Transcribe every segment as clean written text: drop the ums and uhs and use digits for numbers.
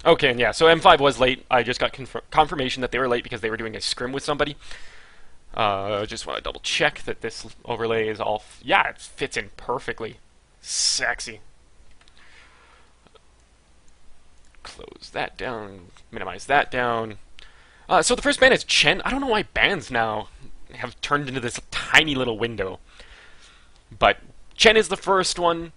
Okay, and yeah, so M5 was late. I just got confirmation that they were late because they were doing a scrim with somebody. Just want to double check that this overlay is all... yeah, it fits in perfectly. Sexy. Close that down. Minimize that down. So the first ban is Chen. I don't know why bans now have turned into this tiny little window. But Chen is the first one.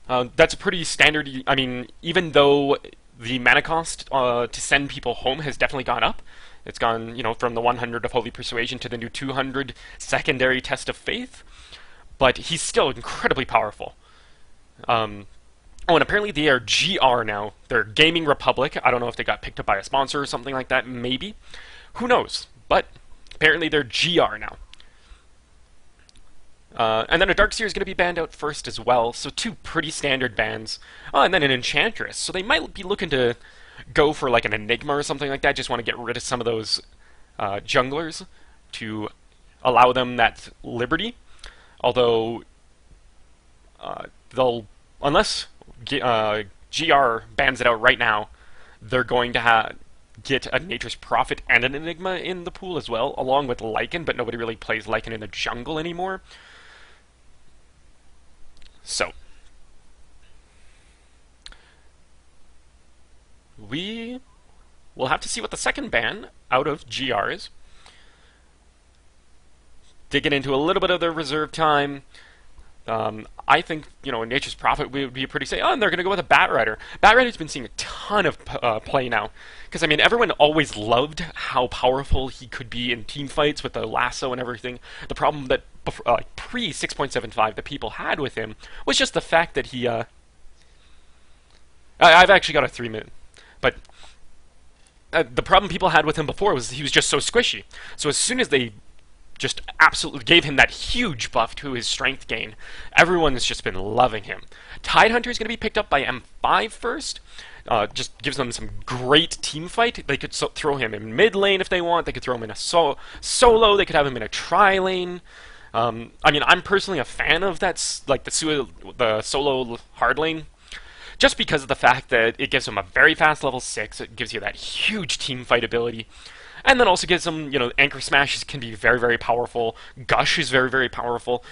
That's a pretty standard... I mean, even though the mana cost to send people home has definitely gone up. It's gone, you know, from the 100 of Holy Persuasion to the new 200 Secondary Test of Faith. But he's still incredibly powerful. Oh, and apparently they are GR now. They're Gaming Republic. I don't know if they got picked up by a sponsor or something like that. Maybe. Who knows? But apparently they're GR now. And then a Darkseer is going to be banned out first as well. So two pretty standard bans. Oh, and then an Enchantress. So they might be looking to go for like an Enigma or something like that. Just want to get rid of some of those junglers to allow them that liberty. Although they'll, unless GR bans it out right now, they're going to get a Nature's Prophet and an Enigma in the pool as well, along with Lycan, but nobody really plays Lycan in the jungle anymore. So we will have to see what the second ban out of GR is. Digging into a little bit of their reserve time. I think, you know, Nature's Prophet would be pretty safe. Oh, and they're going to go with a Batrider. Batrider's been seeing a ton of play now. Because, I mean, everyone always loved how powerful he could be in team fights with the lasso and everything. The problem that pre 6.75 the people had with him was just the fact that he... I've actually got a 3-minute. But the problem people had with him before was he was just so squishy. So as soon as they just absolutely gave him that huge buff to his strength gain, everyone's just been loving him. Tidehunter is going to be picked up by M5 first. Just gives them some great team fight. They could throw him in mid lane if they want. They could throw him in a solo. They could have him in a tri-lane. I mean, I'm personally a fan of that, like the solo hard lane, just because of the fact that it gives him a very fast level 6. It gives you that huge team fight ability. And then also gives them, you know, Anchor Smash can be very, very powerful. Gush is very, very powerful.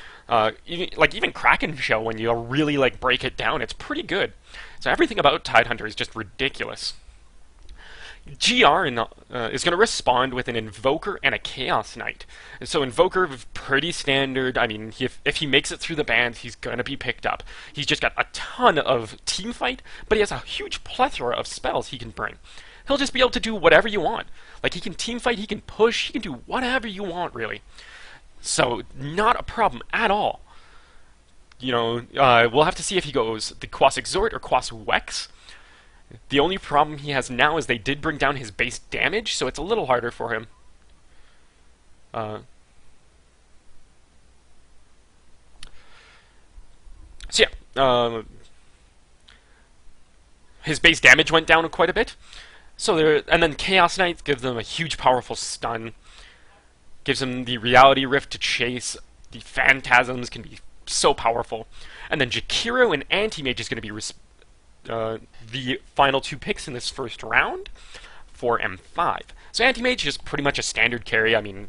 Even Kraken Shell, when you really, like, break it down, it's pretty good. So everything about Tidehunter is just ridiculous. GR is going to respond with an Invoker and a Chaos Knight. So Invoker, pretty standard. I mean, if he makes it through the bans, he's going to be picked up. He's just got a ton of team fight, but he has a huge plethora of spells he can bring. He'll just be able to do whatever you want. Like, he can team fight, he can push, he can do whatever you want, really. So, not a problem at all. You know, we'll have to see if he goes the Quas Exhort or Quas Wex. The only problem he has now is they did bring down his base damage, so it's a little harder for him. So yeah, his base damage went down quite a bit. So and then Chaos Knight gives them a huge powerful stun. Gives them the Reality Rift to chase. The Phantasms can be so powerful. And then Jakiro and Anti-Mage is going to be the final two picks in this first round for M5. So Anti-Mage is pretty much a standard carry. I mean,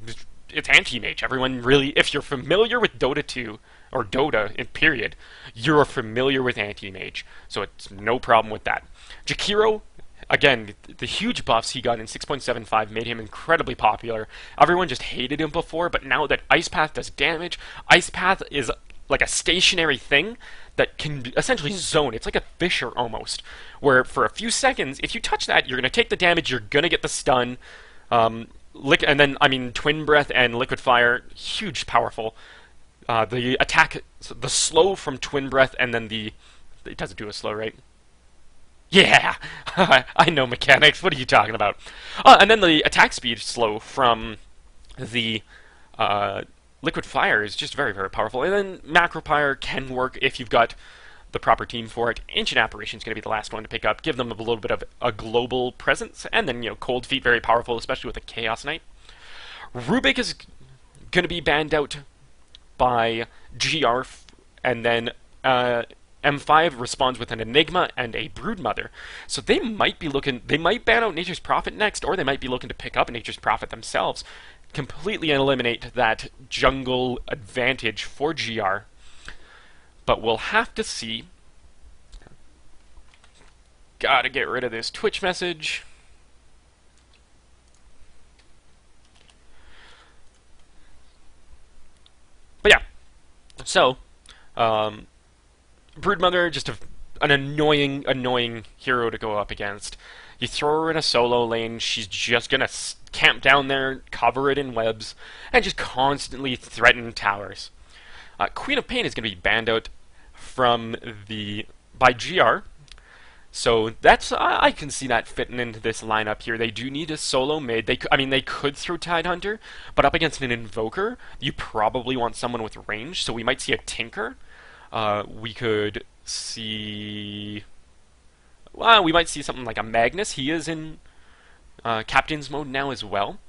it's Anti-Mage. Everyone really, if you're familiar with Dota 2, or Dota in period, you're familiar with Anti-Mage. So it's no problem with that. Jakiro, again, the huge buffs he got in 6.75 made him incredibly popular. Everyone just hated him before, but now that Ice Path does damage, Ice Path is like a stationary thing that can essentially zone. It's like a Fisher almost, where for a few seconds, if you touch that, you're going to take the damage, you're going to get the stun. And then, I mean, Twin Breath and Liquid Fire, huge powerful. The attack, the slow from Twin Breath, and then it doesn't do a slow, right? Yeah, I know mechanics. What are you talking about? And then the attack speed slow from the Liquid Fire is just very, very powerful. And then Macro Pyre can work if you've got the proper team for it. Ancient Apparition is going to be the last one to pick up. Give them a little bit of a global presence. And then, you know, Cold Feet, very powerful, especially with a Chaos Knight. Rubik is going to be banned out by GR, and then M5 responds with an Enigma and a Broodmother. So they might ban out Nature's Prophet next, or they might be looking to pick up Nature's Prophet themselves, completely eliminate that jungle advantage for GR. But we'll have to see. Gotta get rid of this Twitch message. But yeah, so, Broodmother, just an annoying hero to go up against. You throw her in a solo lane, she's just gonna camp down there, cover it in webs, and just constantly threaten towers. Queen of Pain is gonna be banned out from by GR, so that's I can see that fitting into this lineup here. They do need a solo mid. They could throw Tidehunter, but up against an Invoker, you probably want someone with range. So we might see a Tinker. We could see. Well, we might see something like a Magnus. He is in Captain's mode now as well.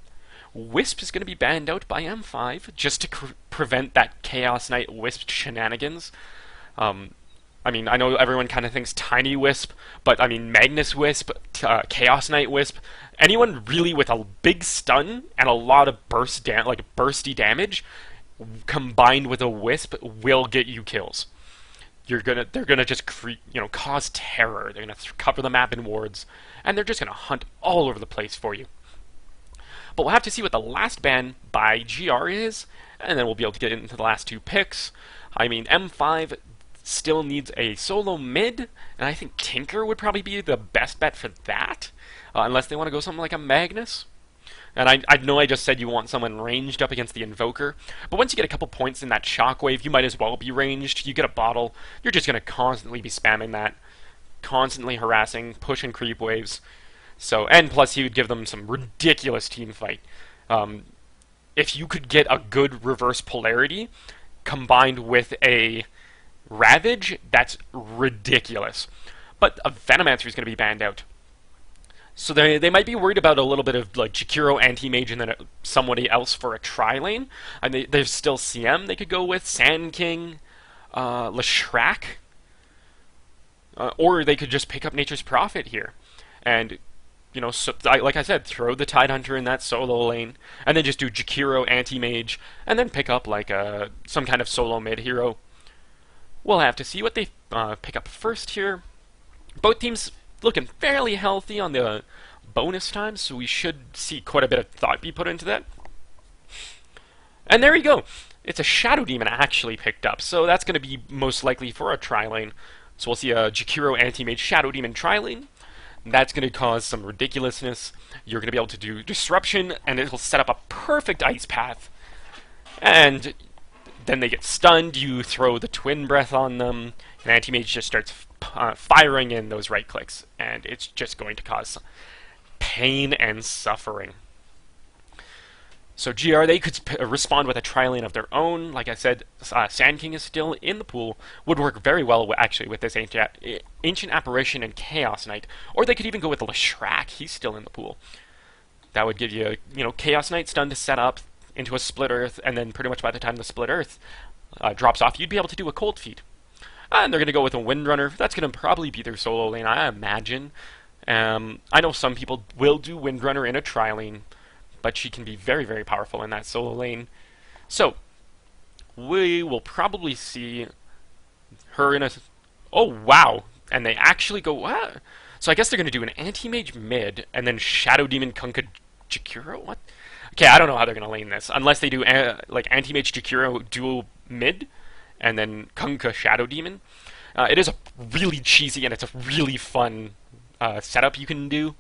Wisp is going to be banned out by M5 just to prevent that Chaos Knight Wisp shenanigans. I know everyone kind of thinks Tiny Wisp, but Magnus Wisp, Chaos Knight Wisp, anyone really with a big stun and a lot of bursty damage, combined with a Wisp, will get you kills. They're gonna just cause terror. They're gonna cover the map in wards, and they're just gonna hunt all over the place for you. But we'll have to see what the last ban by GR is, and then we'll be able to get into the last two picks. M5 still needs a solo mid, and I think Tinker would probably be the best bet for that, unless they want to go something like a Magnus. And I know I just said you want someone ranged up against the Invoker, but once you get a couple points in that Shockwave, you might as well be ranged. You get a bottle, you're just going to constantly be spamming that, constantly harassing, pushing creep waves. So, and plus he would give them some ridiculous team fight. If you could get a good reverse polarity combined with a Ravage, that's ridiculous. But a Venomancer is going to be banned out. So they might be worried about a little bit of Jakiro Anti-Mage and then somebody else for a tri-lane. And there's still CM they could go with, Sand King, Leshrac. Or they could just pick up Nature's Prophet here. And, like I said, throw the Tidehunter in that solo lane, and then just do Jakiro Anti-Mage, and then pick up some kind of solo mid hero. We'll have to see what they pick up first here. Both teams looking fairly healthy on the bonus time, so we should see quite a bit of thought be put into that. And there you go. It's a Shadow Demon actually picked up, so that's going to be most likely for a tri-lane. So we'll see a Jakiro Anti-Mage Shadow Demon tri-lane. That's going to cause some ridiculousness. You're going to be able to do Disruption, and it'll set up a perfect ice path. And then they get stunned, you throw the Twin Breath on them, and Anti-Mage just starts firing in those right clicks, and it's just going to cause pain and suffering. So GR, they could respond with a tri-lane of their own. Like I said, Sand King is still in the pool. Would work very well, actually, with this Ancient Apparition and Chaos Knight. Or they could even go with Leshrac. He's still in the pool. That would give you, Chaos Knight stun to set up into a Split Earth, and then pretty much by the time the Split Earth drops off, you'd be able to do a Cold Feet. And they're going to go with a Windrunner. That's going to probably be their solo lane, I imagine. I know some people will do Windrunner in a tri-lane, but she can be very, very powerful in that solo lane. So, we will probably see her in a... Oh, wow! And they actually go... What? So I guess they're going to do an Anti-Mage mid, and then Shadow Demon Kunkka Jakiro? What? Okay, I don't know how they're going to lane this. Unless they do, Anti-Mage Jakiro dual mid, and then Kunkka Shadow Demon. It is a really cheesy, and it's a really fun setup you can do.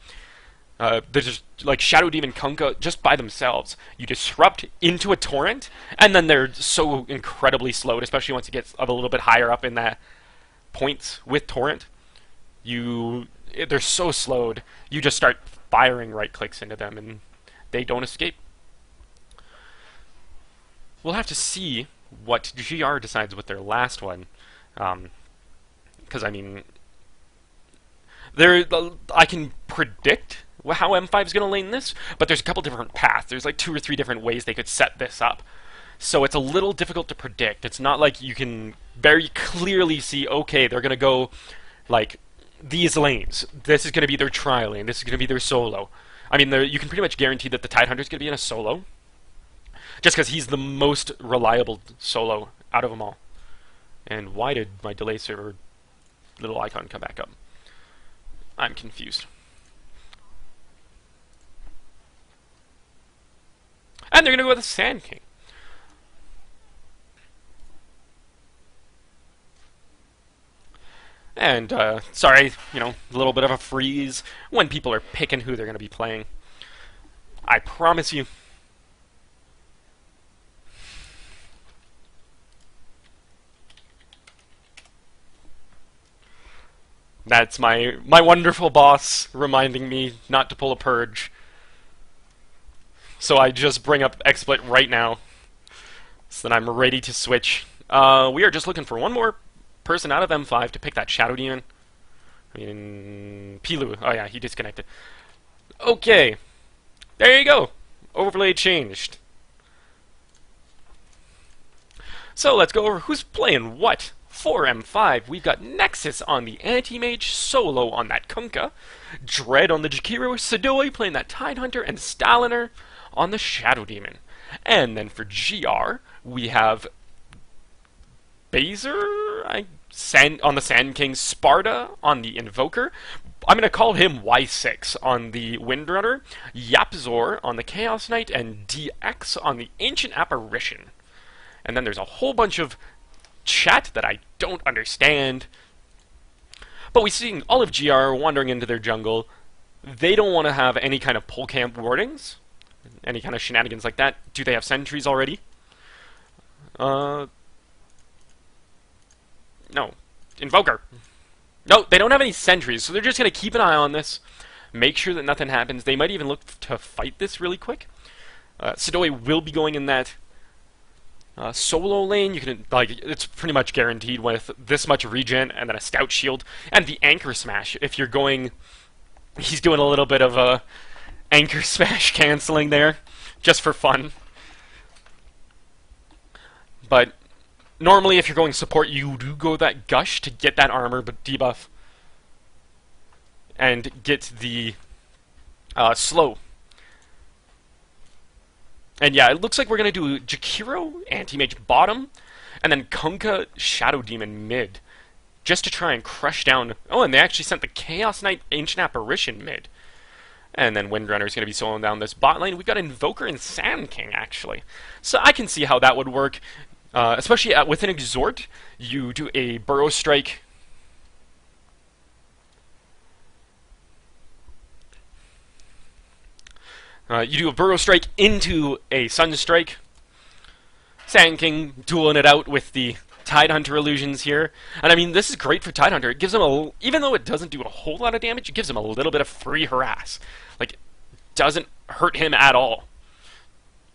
There's just, Shadow Demon Kunkka, just by themselves, you disrupt into a torrent, and then they're so incredibly slowed, especially once it gets a little bit higher up in that points with torrent. They're so slowed, you just start firing right clicks into them, and they don't escape. We'll have to see what GR decides with their last one, because I can predict how M5 is going to lane this, but there's a couple different paths. There's 2 or 3 different ways they could set this up. So it's a little difficult to predict. It's not like you can very clearly see, okay, they're going to go like these lanes. This is going to be their tri lane. This is going to be their solo. I mean, you can pretty much guarantee that the Tidehunter is going to be in a solo, just because he's the most reliable solo out of them all. And why did my delay server little icon come back up? I'm confused. And they're going to go with the Sand King. And, sorry, a little bit of a freeze when people are picking who they're going to be playing. I promise you. That's my wonderful boss reminding me not to pull a purge. So I just bring up XSplit right now, so that I'm ready to switch. We are just looking for one more person out of M5 to pick that Shadow Demon. Pilu. Oh yeah, he disconnected. Okay. There you go. Overlay changed. So let's go over who's playing what. For M5, we've got Nexus on the Anti-Mage, Solo on that Kunkka, Dread on the Jakiro, Sidoi playing that Tidehunter, and Staliner on the Shadow Demon. And then for GR, we have Bazer on the Sand King, Sparta on the Invoker. I'm going to call him Y6 on the Windrunner, Yapzor on the Chaos Knight, and DX on the Ancient Apparition. And then there's a whole bunch of chat that I don't understand. But we see all of GR wandering into their jungle. They don't want to have any kind of pull camp wardings, any kind of shenanigans like that. Do they have sentries already? No. Invoker. No, they don't have any sentries, so they're just going to keep an eye on this, make sure that nothing happens. They might even look to fight this really quick. Sidoi will be going in that solo lane. You can, it's pretty much guaranteed with this much regen and then a scout shield and the anchor smash. If you're going, he's doing a little bit of a anchor smash canceling there, just for fun. But normally, if you're going support, you do go that gush to get that armor debuff and get the slow. And yeah, it looks like we're going to do Jakiro, Anti-Mage bottom, and then Kunkka, Shadow Demon mid, just to try and crush down... Oh, and they actually sent the Chaos Knight, Ancient Apparition mid. And then Windrunner is going to be soloing down this bot lane. We've got Invoker and Sand King, actually. So I can see how that would work. Especially with an Exhort, you do a Burrow Strike. You do a Burrow Strike into a Sunstrike. Sand King dueling it out with the Tidehunter illusions here. And I mean, this is great for Tidehunter. It gives him even though it doesn't do a whole lot of damage, it gives him a little bit of free harass. Like, it doesn't hurt him at all.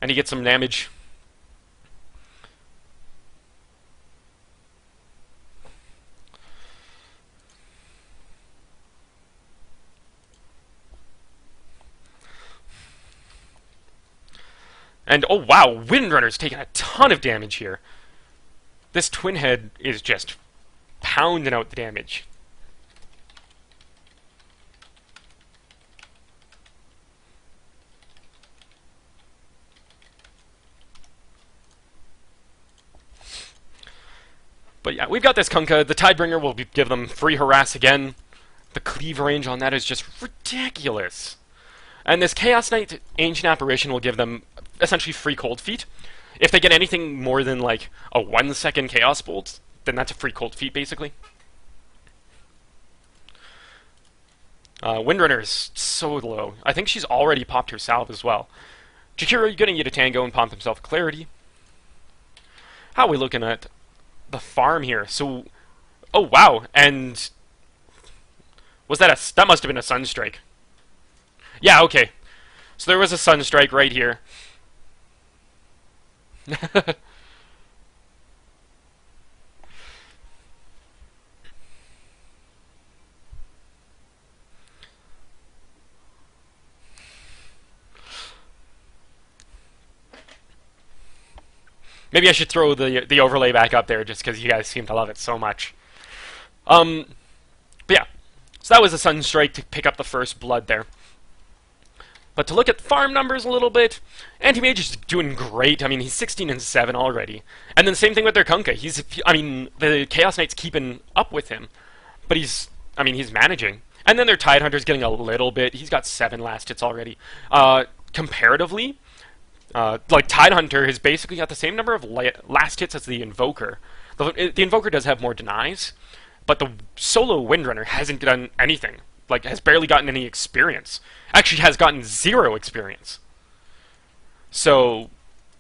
And he gets some damage. And, oh wow, Windrunner's taking a ton of damage here. This Twin Head is just pounding out the damage. But yeah, we've got this Kunkka. The Tidebringer will give them free harass again. The cleave range on that is just ridiculous. And this Chaos Knight Ancient Apparition will give them essentially free cold feet. If they get anything more than like a 1 second Chaos Bolt, then that's a free cold feet basically. Windrunner is so low. I think she's already popped her salve as well. Jakiro gonna get a tango and pump himself clarity. How are we looking at the farm here? So, oh wow, and was that that must have been a Sunstrike. Yeah, okay. So there was a Sunstrike right here. Maybe I should throw the overlay back up there just because you guys seem to love it so much. But yeah, so that was a Sunstrike to pick up the first blood there. But to look at farm numbers a little bit, Anti-Mage is doing great. I mean, he's 16-7 already. And then same thing with their Kunkka. I mean, the Chaos Knight's keeping up with him. But he's managing. And then their Tidehunter's getting a little bit. He's got 7 last hits already. Comparatively, like Tidehunter has basically got the same number of last hits as the Invoker. The Invoker does have more denies, but the solo Windrunner hasn't done anything. Like, has barely gotten any experience. Actually has gotten 0 experience. So,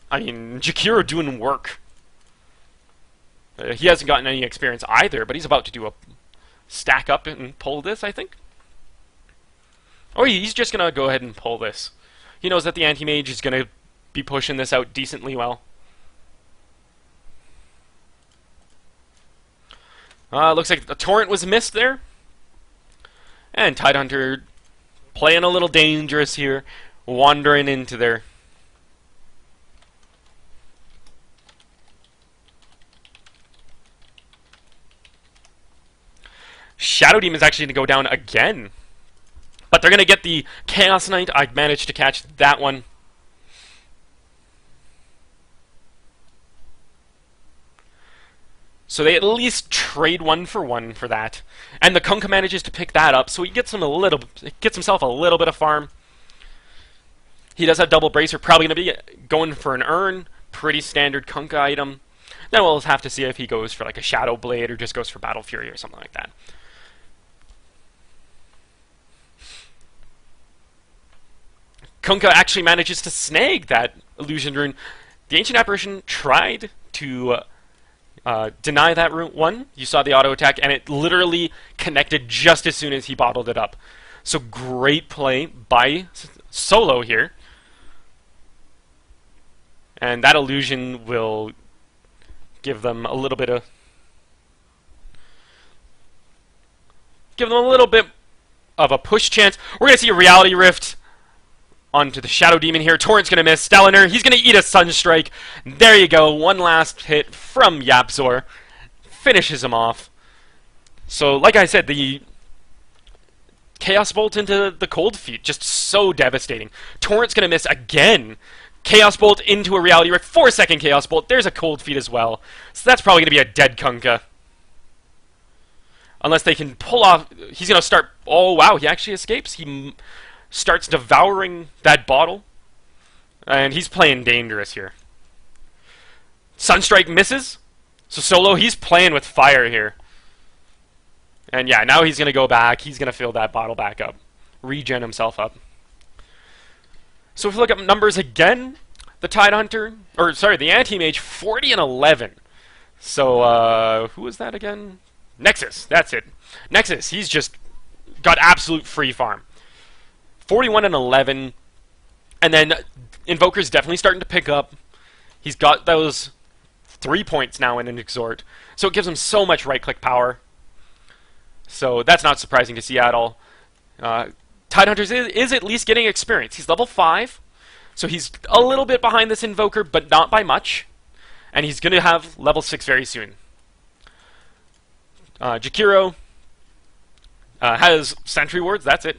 I mean, Jakiro doing work. He hasn't gotten any experience either, but he's about to do a stack up and pull this, I think. Oh, he's just going to go ahead and pull this. He knows that the Anti-Mage is going to be pushing this out decently well. Looks like the Torrent was missed there. And Tidehunter playing a little dangerous here, wandering into there. Shadow Demon's actually going to go down again. But they're going to get the Chaos Knight. I managed to catch that one. So they at least trade 1 for 1 for that. And the Kunkka manages to pick that up, so he gets himself a little bit of farm. He does have double bracer, probably going to be going for an urn. Pretty standard Kunkka item. Then we'll have to see if he goes for like a Shadow Blade or just goes for Battle Fury or something like that. Kunkka actually manages to snag that Illusion Rune. The Ancient Apparition tried to deny that rune one. You saw the auto attack, and it literally connected just as soon as he bottled it up. So great play by Solo here. And that illusion will give them a little bit of a push chance. We're gonna see a Reality Rift onto the Shadow Demon here. Torrent's going to miss. Stelliner, he's going to eat a Sunstrike. There you go. One last hit from Yapzor. Finishes him off. So, like I said, the Chaos Bolt into the Cold Feet, just so devastating. Torrent's going to miss again. Chaos Bolt into a Reality Rift. 4-second Chaos Bolt. There's a Cold Feet as well. So that's probably going to be a dead Kunkka. Unless they can pull off... He's going to start... Oh, wow. He actually escapes. He starts devouring that bottle. And he's playing dangerous here. Sunstrike misses. So Solo, he's playing with fire here. And yeah, now he's going to go back. He's going to fill that bottle back up. Regen himself up. So if we look at numbers again, the Tidehunter, or sorry, the Anti-Mage, 40-11. So, who was that again? Nexus, that's it. Nexus, he's just got absolute free farm. 41-11. And then Invoker's definitely starting to pick up. He's got those 3 points now in an Exhort. So it gives him so much right-click power. So that's not surprising to see at all. Tidehunter is at least getting experience. He's level 5. So he's a little bit behind this Invoker, but not by much. And he's going to have level 6 very soon. Jakiro has Sentry Wards, that's it.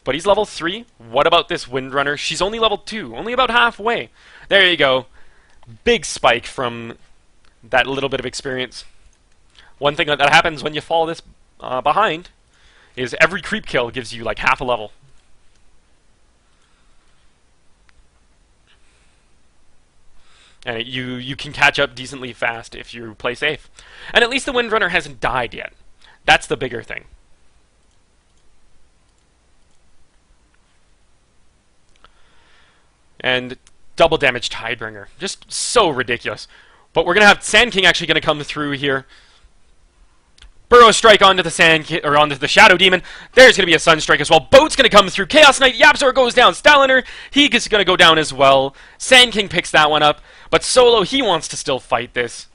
But he's level 3. What about this Windrunner? She's only level 2, only about halfway. There you go. Big spike from that little bit of experience. One thing that happens when you fall this behind is every creep kill gives you like half a level. And you can catch up decently fast if you play safe. And at least the Windrunner hasn't died yet. That's the bigger thing. And double damage Tidebringer. Just so ridiculous. But we're going to have Sand King actually going to come through here. Burrow Strike onto the onto the Shadow Demon. There's going to be a Sunstrike as well. Boat's going to come through. Chaos Knight, Yapzor goes down. Staliner, he is going to go down as well. Sand King picks that one up. But Solo, he wants to still fight this.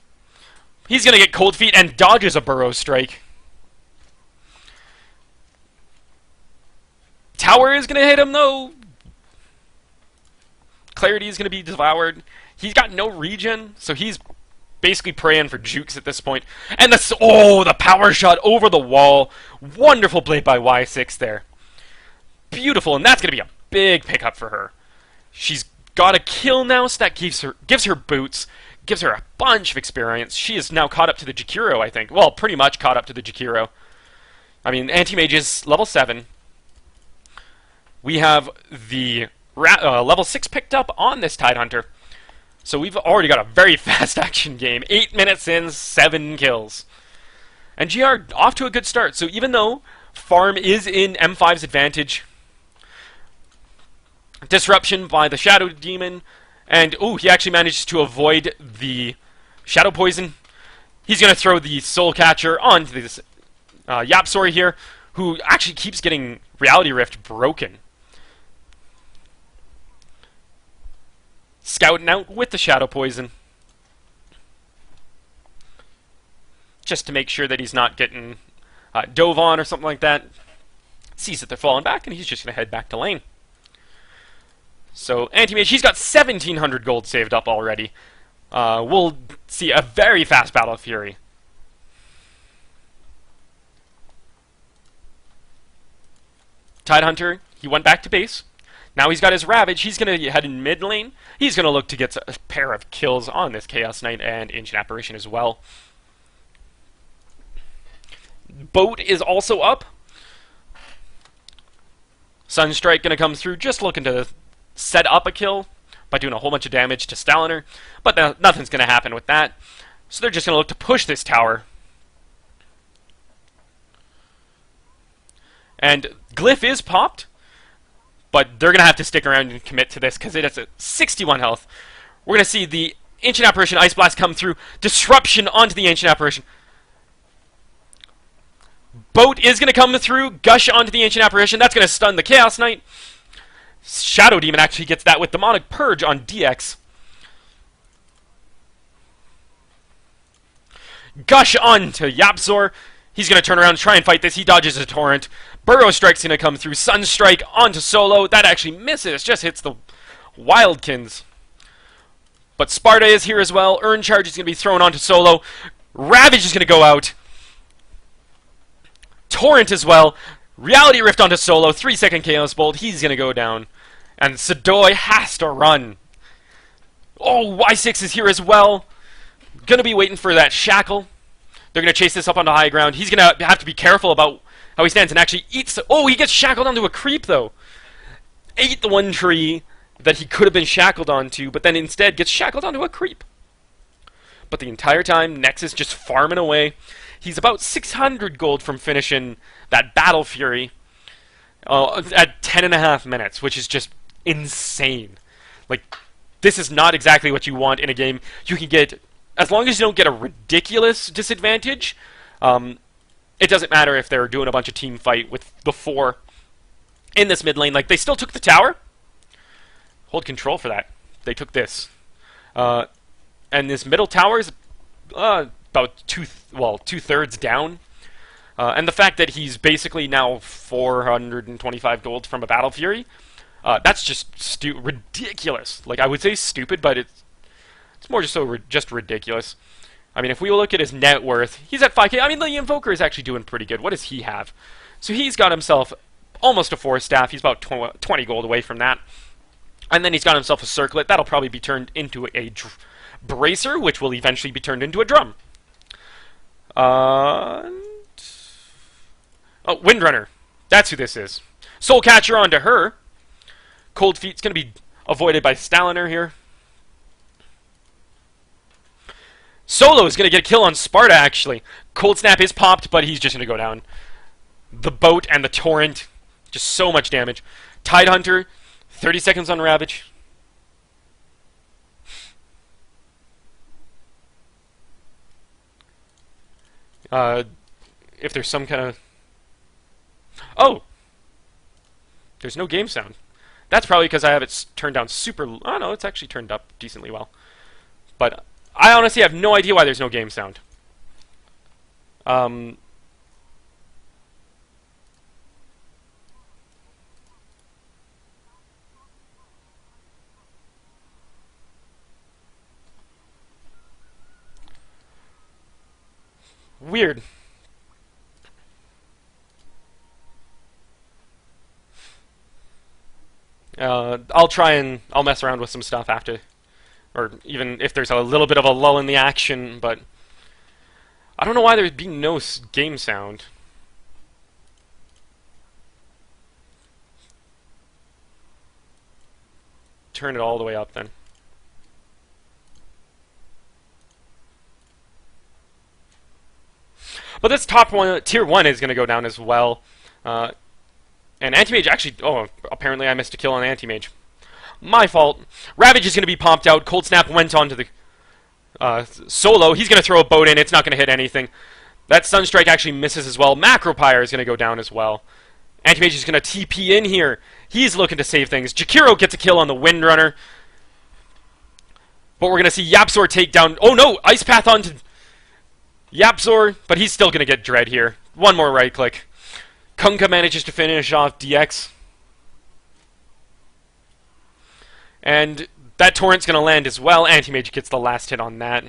He's going to get Cold Feet and dodges a Burrow Strike. Tower is going to hit him though. Clarity is going to be devoured. He's got no regen, so he's basically praying for jukes at this point. And the power shot over the wall. Wonderful play by Y6 there. Beautiful, and that's going to be a big pickup for her. She's got a kill now, so that gives her boots, gives her a bunch of experience. She is now caught up to the Jakiro, I think. Well, pretty much caught up to the Jakiro. I mean, Anti-Mage is level 7. We have the level 6 picked up on this Tidehunter. So we've already got a very fast action game. 8 minutes in, 7 kills. And GR off to a good start. So even though farm is in M5's advantage, disruption by the Shadow Demon, and he actually manages to avoid the Shadow Poison. He's going to throw the Soul Catcher onto this Yapsori here, who actually keeps getting Reality Rift broken. Scouting out with the Shadow Poison, just to make sure that he's not getting dove on or something like that. Sees that they're falling back, and he's just going to head back to lane. So Anti-Mage, he's got 1,700 gold saved up already. We'll see a very fast Battle Fury. Tidehunter, he went back to base. Now he's got his Ravage. He's going to head in mid lane. He's going to look to get a pair of kills on this Chaos Knight and Ancient Apparition as well. Boat is also up. Sunstrike going to come through, just looking to set up a kill by doing a whole bunch of damage to Staliner. But nothing's going to happen with that. So they're just going to look to push this tower. And Glyph is popped, but they're going to have to stick around and commit to this because it has a 61 health. We're going to see the Ancient Apparition Ice Blast come through. Disruption onto the Ancient Apparition. Boat is going to come through. Gush onto the Ancient Apparition. That's going to stun the Chaos Knight. Shadow Demon actually gets that with Demonic Purge on DX. Gush onto Yapzor. He's going to turn around and try and fight this. He dodges a Torrent. Burrow Strike's going to come through. Sunstrike onto Solo. That actually misses. Just hits the Wildkins. But Sparta is here as well. Urn Charge is going to be thrown onto Solo. Ravage is going to go out. Torrent as well. Reality Rift onto Solo. 3-second Chaos Bolt. He's going to go down. And Sadoy has to run. Oh, Y6 is here as well. Going to be waiting for that Shackle. They're going to chase this up onto high ground. He's going to have to be careful about how he stands and actually eats. Oh, he gets shackled onto a creep, though. Ate the one tree that he could have been shackled onto, but then instead gets shackled onto a creep. But the entire time, Nexus just farming away. He's about 600 gold from finishing that Battle Fury at 10.5 minutes, which is just insane. Like, this is not exactly what you want in a game. You can get, as long as you don't get a ridiculous disadvantage, it doesn't matter if they're doing a bunch of team fight with the 4 in this mid lane. Like, they still took the tower. Hold control for that. They took this. And this middle tower is about two-thirds down. And the fact that he's basically now 425 gold from a Battle Fury, that's just ridiculous. Like, I would say stupid, but it's more just ridiculous. I mean, if we look at his net worth, he's at 5k. I mean, the Invoker is actually doing pretty good. What does he have? So he's got himself almost a 4-staff. He's about 20 gold away from that. And then he's got himself a Circlet. That'll probably be turned into a Bracer, which will eventually be turned into a Drum. Oh, Windrunner. That's who this is. Soul Catcher onto her. Cold Feet's going to be avoided by Staliner here. Solo is going to get a kill on Sparta, actually. Cold Snap is popped, but he's just going to go down. The Boat and the Torrent. Just so much damage. Tidehunter, 30 seconds on Ravage. If there's some kind of... Oh! There's no game sound. That's probably because I have it turned down super... Oh, no, it's actually turned up decently well. But I honestly have no idea why there's no game sound. Weird. I'll mess around with some stuff after, or even if there's a little bit of a lull in the action, but I don't know why there'd be no game sound. Turn it all the way up then. But this tier 1 is going to go down as well. And Anti-Mage actually... Oh, apparently I missed a kill on Anti-Mage. My fault. Ravage is going to be popped out. Cold Snap went on to the solo. He's going to throw a boat in. It's not going to hit anything. That Sunstrike actually misses as well. Macropyre is going to go down as well. Anti-Mage is going to TP in here. He's looking to save things. Jakiro gets a kill on the Windrunner. But we're going to see Yapzor take down... Oh no! Ice Path onto Yapzor, but he's still going to get Dread here. One more right click. Kunkka manages to finish off DX. And that Torrent's going to land as well. Anti-Mage gets the last hit on that.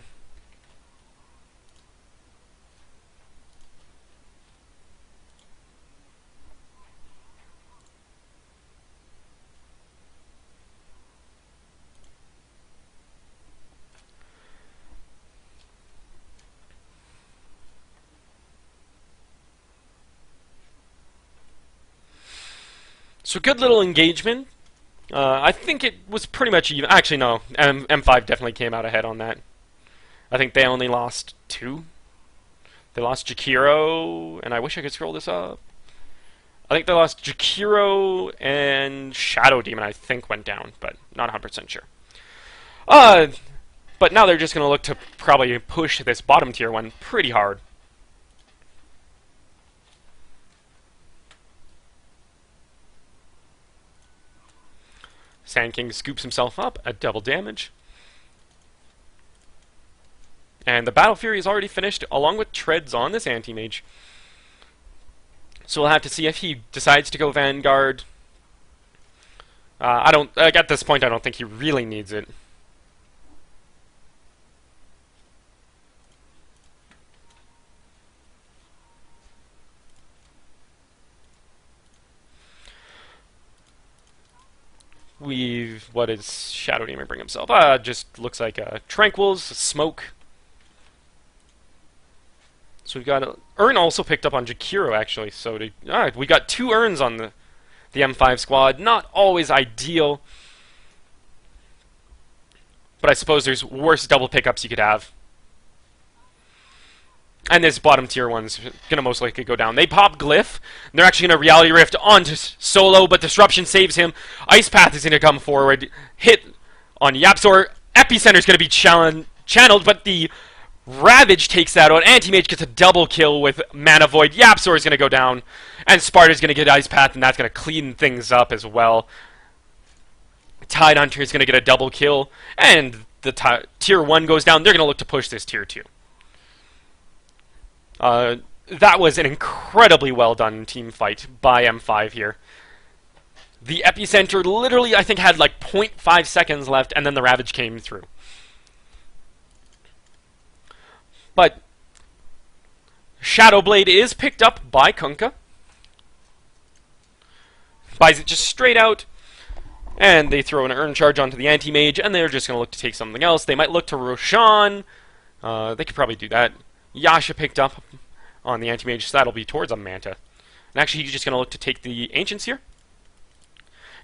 So good little engagement. I think it was pretty much even. Actually, no. M5 definitely came out ahead on that. I think they only lost 2. They lost Jakiro, and I wish I could scroll this up. I think they lost Jakiro and Shadow Demon, I think, went down, but not 100% sure. But now they're just going to look to probably push this bottom tier one pretty hard. Sand King scoops himself up at double damage. And the Battle Fury is already finished, along with treads on this Anti-Mage. So we'll have to see if he decides to go Vanguard. At this point, I don't think he really needs it. What does Shadow Demon bring himself? Just looks like Tranquils, Smoke. So we've got Urn also picked up on Jakiro actually. So we got 2 Urns on the M5 squad. Not always ideal, but I suppose there's worse double pickups you could have. And this bottom tier one's gonna most likely go down. They pop Glyph. And they're actually gonna Reality Rift onto Solo, but Disruption saves him. Ice Path is gonna come forward, hit on Yapzor. Epicenter's gonna be channeled, but the Ravage takes that out. Anti-Mage gets a double kill with Mana Void. Yapzor is gonna go down, and Sparta's gonna get Ice Path, and that's gonna clean things up as well. Tidehunter is gonna get a double kill, and the tier 1 goes down. They're gonna look to push this tier 2. That was an incredibly well done team fight by M5 here. The Epicenter literally, I think, had like 0.5 seconds left, and then the Ravage came through. But Shadowblade is picked up by Kunkka. Buys it just straight out, and they throw an Urn Charge onto the Anti-Mage, and they're just going to look to take something else. They might look to Roshan. They could probably do that. Yasha picked up on the Anti-Mage, so that'll be towards a Manta. And actually, he's just going to look to take the Ancients here.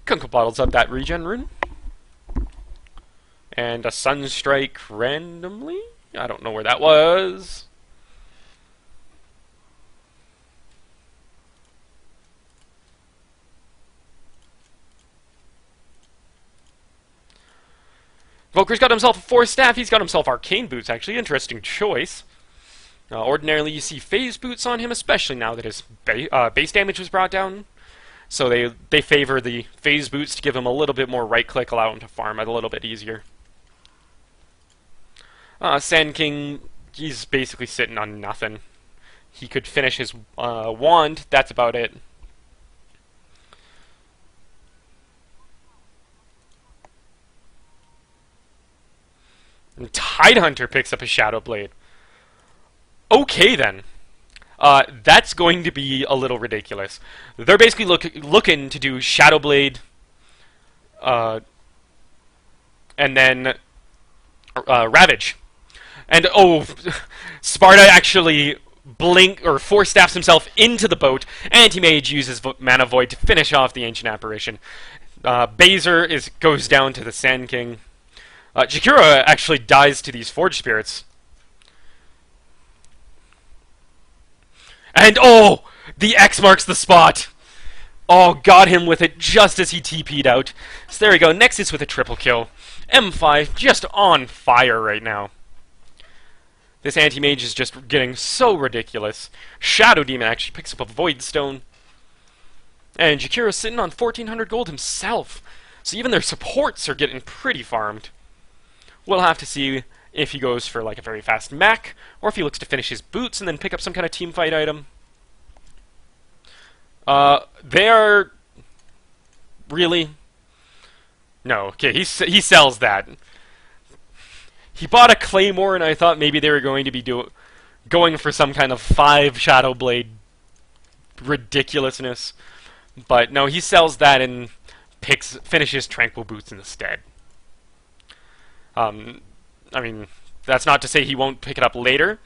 Kunkka bottles up that regen rune. And a Sunstrike randomly? I don't know where that was. Volker's got himself a 4-staff. He's got himself Arcane Boots, actually. Interesting choice. Ordinarily, you see Phase Boots on him, especially now that his base damage was brought down. So they favor the Phase Boots to give him a little bit more right-click, allow him to farm it a little bit easier. Sand King, he's basically sitting on nothing. He could finish his wand, that's about it. And Tidehunter picks up a Shadow Blade. Okay then. That's going to be a little ridiculous. They're basically looking to do Shadow Blade, and then Ravage. And oh, Sparta actually force staffs himself into the boat. Anti-Mage uses Mana Void to finish off the Ancient Apparition. Bazer goes down to the Sand King. Jakiro actually dies to these Forge Spirits. And oh, the X marks the spot. Oh, got him with it just as he TP'd out. So there we go, Nexus with a triple kill. M5 just on fire right now. This Anti-Mage is just getting so ridiculous. Shadow Demon actually picks up a Void Stone. And Jakiro's sitting on 1,400 gold himself. So even their supports are getting pretty farmed. We'll have to see if he goes for like a very fast mech, or if he looks to finish his boots and then pick up some kind of team fight item. They are... Really? No, okay, he sells that. He bought a Claymore, and I thought maybe they were going to be going for some kind of 5 Shadow Blade ridiculousness. But no, he sells that and finishes Tranquil Boots instead. I mean, that's not to say he won't pick it up later.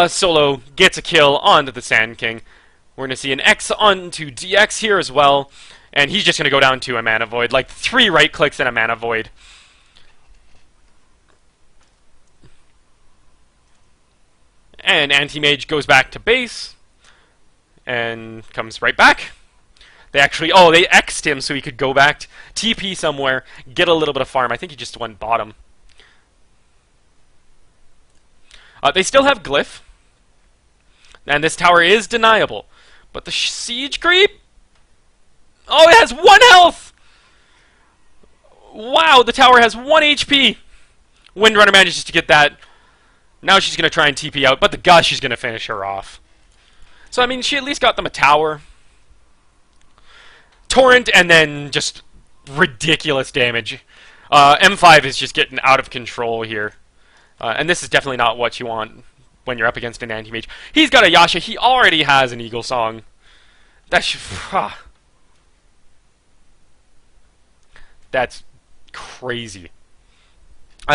Solo gets a kill onto the Sand King. We're going to see an X onto DX here as well. And he's just going to go down to a Mana Void. Like 3 right clicks and a Mana Void. And Anti-Mage goes back to base. And comes right back. They X'd him so he could go back, TP somewhere, get a little bit of farm. I think he just went bottom. They still have Glyph. And this tower is deniable. But the Siege Creep... Oh, it has 1 health! Wow, the tower has 1 HP! Windrunner manages to get that. Now she's going to try and TP out, but the Gush is going to finish her off. So, I mean, she at least got them a tower. Torrent, and then just ridiculous damage. M5 is just getting out of control here. And this is definitely not what you want when you're up against an Anti-Mage. He's got a Yasha. He already has an Eagle Song. That's crazy.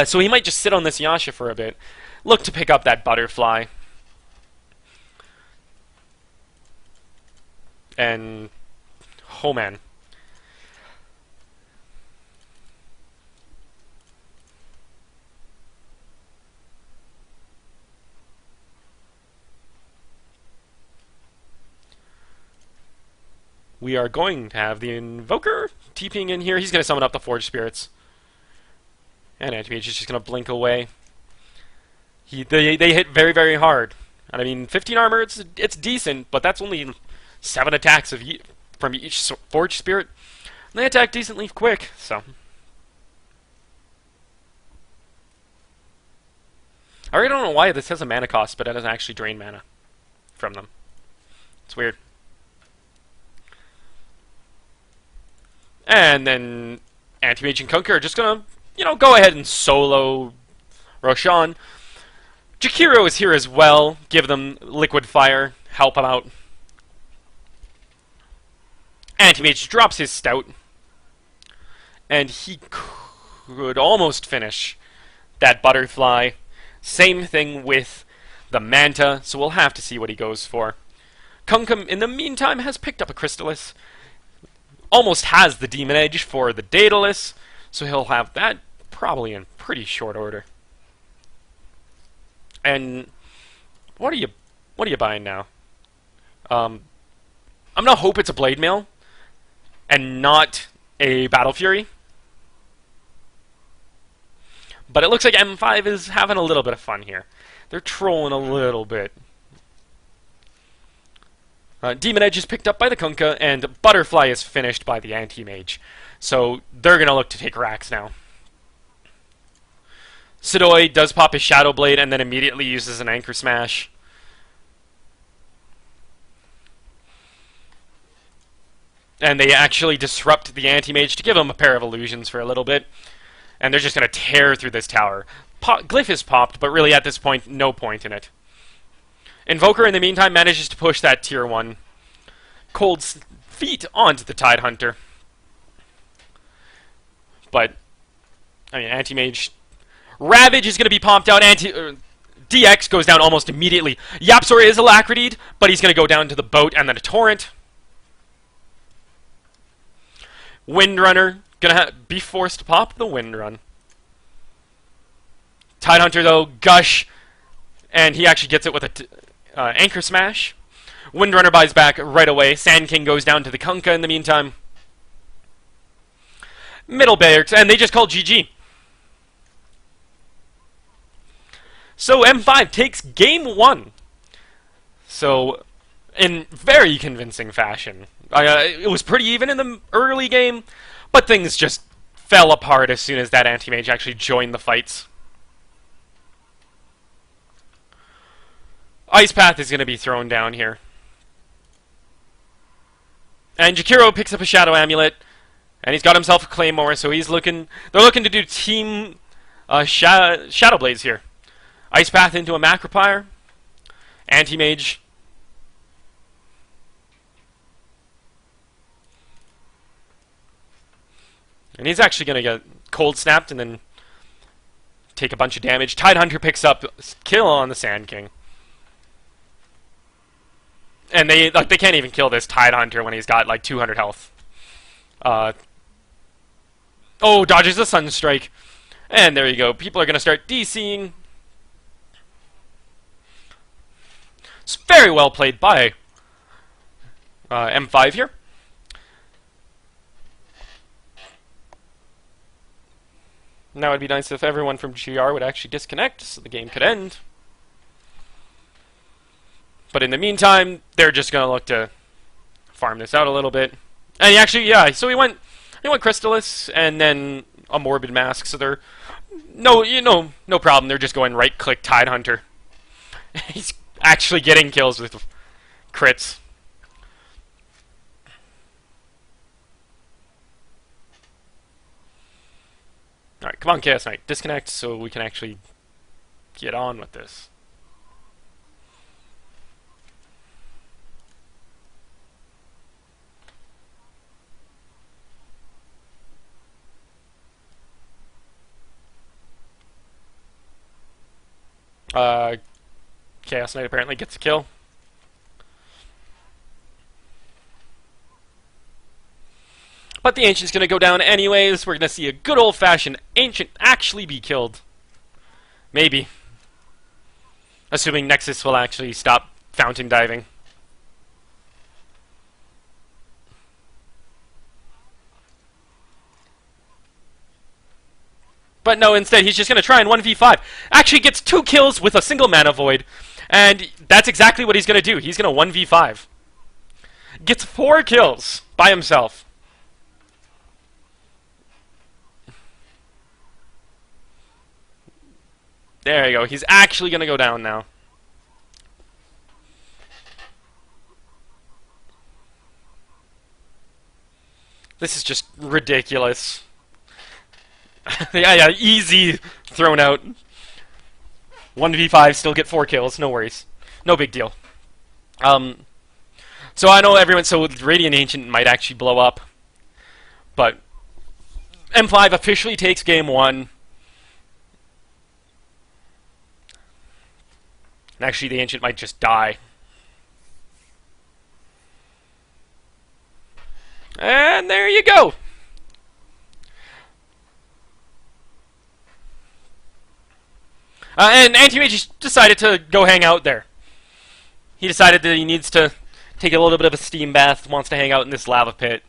So he might just sit on this Yasha for a bit. Look to pick up that Butterfly. And... oh man. We are going to have the Invoker TPing in here. He's going to summon up the Forge Spirits. And Anti-Mage is just going to blink away. They hit very, very hard. And I mean, 15 armor, it's decent, but that's only 7 attacks from each Forge Spirit. And they attack decently quick, so... I really don't know why this has a mana cost, but it doesn't actually drain mana from them. It's weird. And then Anti-Mage and Kunkka are just gonna, go ahead and solo Roshan. Jakiro is here as well. Give them Liquid Fire. Help them out. Anti-Mage drops his Stout. And he could almost finish that Butterfly. Same thing with the Manta, so we'll have to see what he goes for. Kunkka, in the meantime, has picked up a Crystallis. Almost has the Demon Edge for the Daedalus, so he'll have that probably in pretty short order. And what are you buying now? I'm gonna hope it's a Blade Mail and not a Battle Fury. But it looks like M5 is having a little bit of fun here. They're trolling a little bit. Demon Edge is picked up by the Kunkka, and Butterfly is finished by the Anti-Mage. So they're going to look to take racks now. Sidoi does pop his Shadow Blade and then immediately uses an Anchor Smash. And they actually disrupt the Anti-Mage to give him a pair of illusions for a little bit. And they're just going to tear through this tower. Glyph is popped, but really at this point, no point in it. Invoker, in the meantime, manages to push that tier 1 cold feet onto the Tidehunter. But, I mean, Anti-Mage... Ravage is going to be pumped out. DX goes down almost immediately. Yapzor is alacritied, but he's going to go down to the boat and then a torrent. Windrunner, going to be forced to pop the Windrun. Tidehunter, though, Gush, and he actually gets it with a Anchor Smash. Windrunner buys back right away. Sand King goes down to the Kunkka in the meantime. Middle barracks, and they just call GG. So M5 takes game 1. So, in very convincing fashion. It was pretty even in the early game, but things just fell apart as soon as that Anti-Mage actually joined the fights. Ice Path is going to be thrown down here. And Jakiro picks up a Shadow Amulet, and he's got himself a Claymore, so he's looking... They're looking to do team Shadow Blades here. Ice Path into a Macropyre. Anti-Mage. And he's actually going to get Cold Snapped and then take a bunch of damage. Tidehunter picks up kill on the Sand King. And they can't even kill this Tidehunter when he's got like 200 health. Oh, dodges the Sunstrike. And there you go. People are going to start DCing. It's very well played by M5 here. Now it'd be nice if everyone from GR would actually disconnect so the game could end. But in the meantime, they're just going to look to farm this out a little bit. And he actually, yeah, so he went Crystallis and then a Morbid Mask, so they're no problem. They're just going right-click Tidehunter. He's actually getting kills with crits. Alright, come on, Chaos Knight. Disconnect so we can actually get on with this. Chaos Knight apparently gets a kill. But the Ancient's going to go down anyways. We're going to see a good old-fashioned Ancient actually be killed. Maybe. Assuming Nexus will actually stop fountain diving. But no, instead he's just going to try and 1v5. Actually gets 2 kills with a single Mana Void. And that's exactly what he's going to do. He's going to 1v5. Gets 4 kills by himself. There you go. He's actually going to go down now. This is just ridiculous. yeah, easy thrown out. 1v5, still get 4 kills, no worries. No big deal. So I know everyone, so Radiant Ancient might actually blow up. But M5 officially takes game 1. And actually the Ancient might just die. And there you go! And Anti-Mage decided to go hang out there. He decided that he needs to take a little bit of a steam bath, wants to hang out in this lava pit.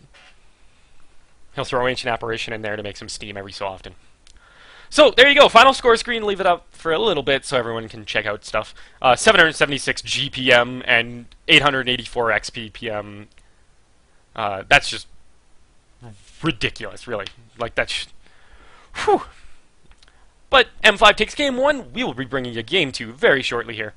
He'll throw Ancient Apparition in there to make some steam every so often. So, there you go. Final score screen. Leave it up for a little bit so everyone can check out stuff. 776 GPM and 884 XPPM. That's just ridiculous, really. Like, that's... Whew. But M5 takes game 1. We will be bringing you game 2 very shortly here.